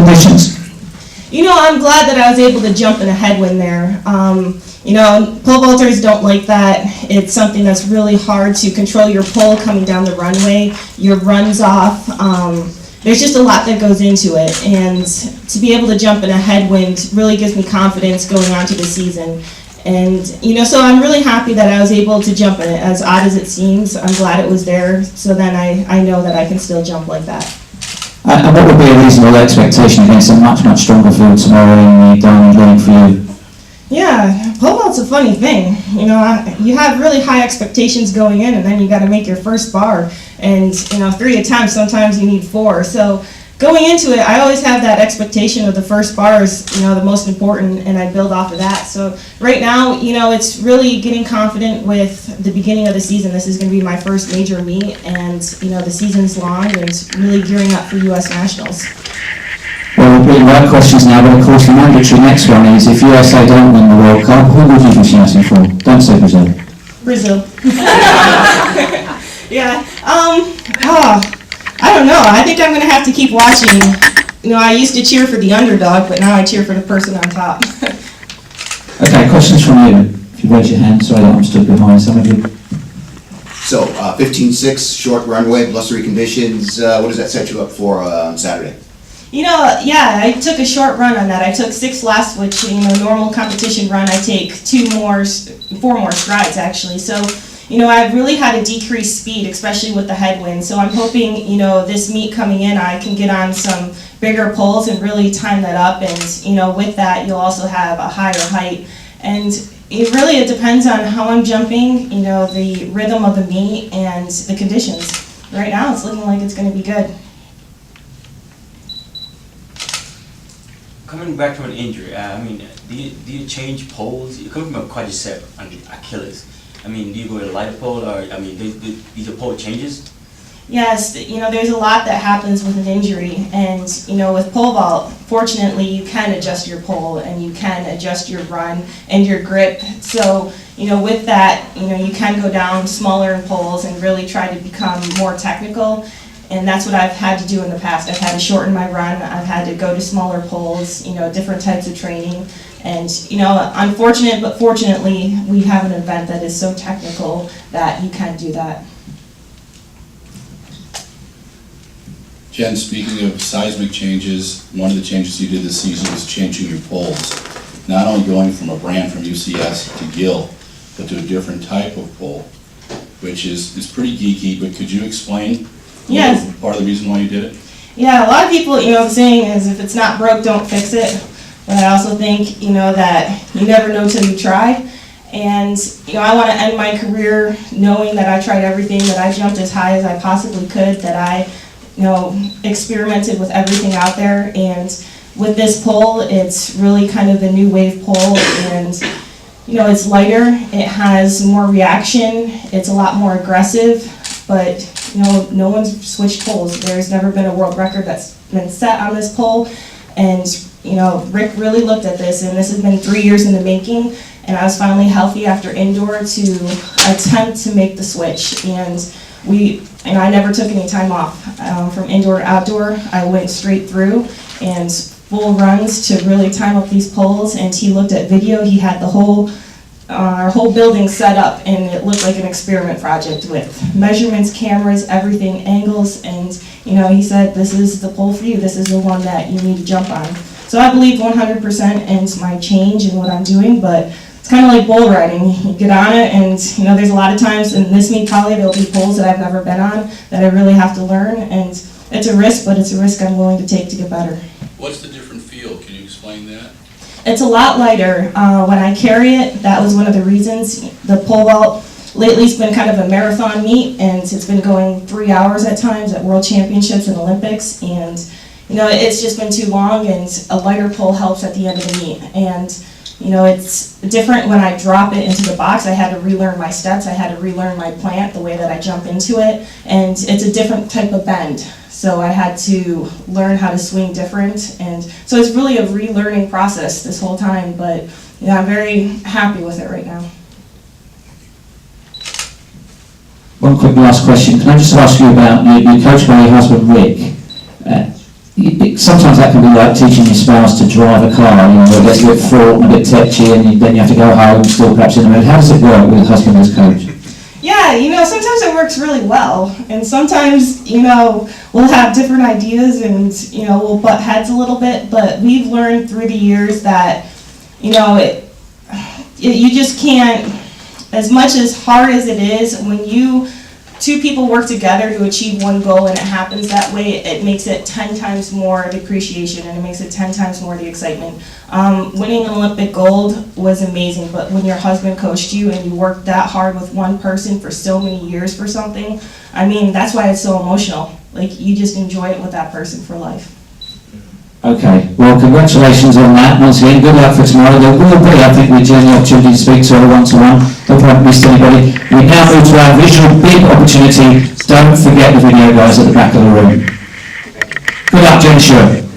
conditions? You know, I'm glad that I was able to jump in a headwind there. You know, pole vaulters don't like that. It's something that's really hard to control your pole coming down the runway. Your run's off. There's just a lot that goes into it. And to be able to jump in a headwind really gives me confidence going on to the season. And, you know, so I'm really happy that I was able to jump in it. As odd as it seems, I'm glad it was there. So then I know that I can still jump like that. And what would be a reasonable expectation against a much, much stronger field tomorrow in the Diamond League for you? Yeah, pole vault's a funny thing. You know, you have really high expectations going in, and then you got to make your first bar. And, you know, 3 attempts, sometimes you need 4. So going into it, I always have that expectation of the first bar is, you know, the most important, and I build off of that. So right now, you know, it's really getting confident with the beginning of the season. This is going to be my first major meet, and, you know, the season's long, and really gearing up for U.S. Nationals. Well, we're putting the right questions now, but of course the mandatory next one is, if USA don't win the World Cup, who would you be shouting for? Don't say Brazil. Brazil. Yeah. I don't know. I think I'm going to have to keep watching. You know, I used to cheer for the underdog, but now I cheer for the person on top. Okay, questions from you. If you raise your hand, sorry that I'm stood behind some of you. So, 15.6, short runway, blustery conditions. What does that set you up for on Saturday? You know, yeah, I took a short run on that. I took 6 laps, which, you know, normal competition run, I take 4 more strides actually. So, you know, I've really had to decrease speed, especially with the headwind. So I'm hoping, you know, this meet coming in, I can get on some bigger poles and really time that up. And, you know, with that, you'll also have a higher height. And it depends on how I'm jumping, you know, the rhythm of the meet and the conditions. Right now, it's looking like it's going to be good. Coming back from an injury, I mean, do you change poles? You're coming from a quadricep on the Achilles. I mean, do you go to a lighter pole, or, I mean, do your pole changes? Yes, you know, there's a lot that happens with an injury, and, you know, with pole vault, fortunately, you can adjust your pole, and you can adjust your run and your grip. So, you know, with that, you know, you can go down smaller in poles and really try to become more technical. And that's what I've had to do in the past. I've had to shorten my run. I've had to go to smaller poles, you know, different types of training. And, you know, unfortunate, but fortunately, we have an event that is so technical that you can do that. Jen, speaking of seismic changes, one of the changes you did this season was changing your poles. Not only going from a brand from UCS to Gill, but to a different type of pole, which is pretty geeky, but could you explain? Yes. Part of the reason why you did it? Yeah, a lot of people, you know, the saying is if it's not broke, don't fix it. But I also think, you know, that you never know till you try. And, you know, I want to end my career knowing that I tried everything, that I jumped as high as I possibly could, that I, you know, experimented with everything out there. And with this pole, it's really kind of the new wave pole. And, you know, it's lighter, it has more reaction, it's a lot more aggressive. But, you know, no one's switched poles. There's never been a world record that's been set on this pole. And, you know, Rick really looked at this, and this has been 3 years in the making. And I was finally healthy after indoor to attempt to make the switch. And I never took any time off. From indoor to outdoor, I went straight through and full runs to really time up these poles. And he looked at video. He had our whole building set up, and it looked like an experiment project with measurements, cameras, everything, angles, and, you know, he said, this is the pole for you, this is the one that you need to jump on. So I believe 100% in my change and what I'm doing, but it's kind of like bull riding. You get on it, and, you know, there's a lot of times, in this meet probably there'll be poles that I've never been on that I really have to learn, and it's a risk, but it's a risk I'm willing to take to get better. What's the different feel? Can you explain that? It's a lot lighter. When I carry it, that was one of the reasons. The pole vault lately has been kind of a marathon meet, and it's been going 3 hours at times at World Championships and Olympics, and, you know, it's just been too long, and a lighter pole helps at the end of the meet. And, you know, it's different when I drop it into the box. I had to relearn my steps. I had to relearn my plant, the way that I jump into it, and it's a different type of bend. So I had to learn how to swing different, and so it's really a relearning process this whole time, but, you know, I'm very happy with it right now. One quick last question. Can I just ask you about, you're coached by your husband Rick. sometimes that can be like teaching your spouse to drive a car, you know, it gets a bit fraught and a bit tetchy, and then you have to go home, still perhaps in the mood. How does it work with a husband as coach? Yeah, sometimes it works really well, and sometimes, we'll have different ideas and, we'll butt heads a little bit, but we've learned through the years that, you just can't, as much as hard as it is, when two people work together to achieve one goal and it happens that way, it makes it 10 times more the appreciation and it makes it 10 times more the excitement. Winning an Olympic gold was amazing, but when your husband coached you and you worked that hard with one person for so many years for something, that's why it's so emotional. Like, you just enjoy it with that person for life. Okay, well, congratulations on that. Once again, good luck for tomorrow. There will be, I think, with Jenn, the opportunity to speak to her one-to-one. Don't want to miss anybody. We now move to our visual big opportunity. Don't forget the video guys at the back of the room. Good luck, Jenn Suhr.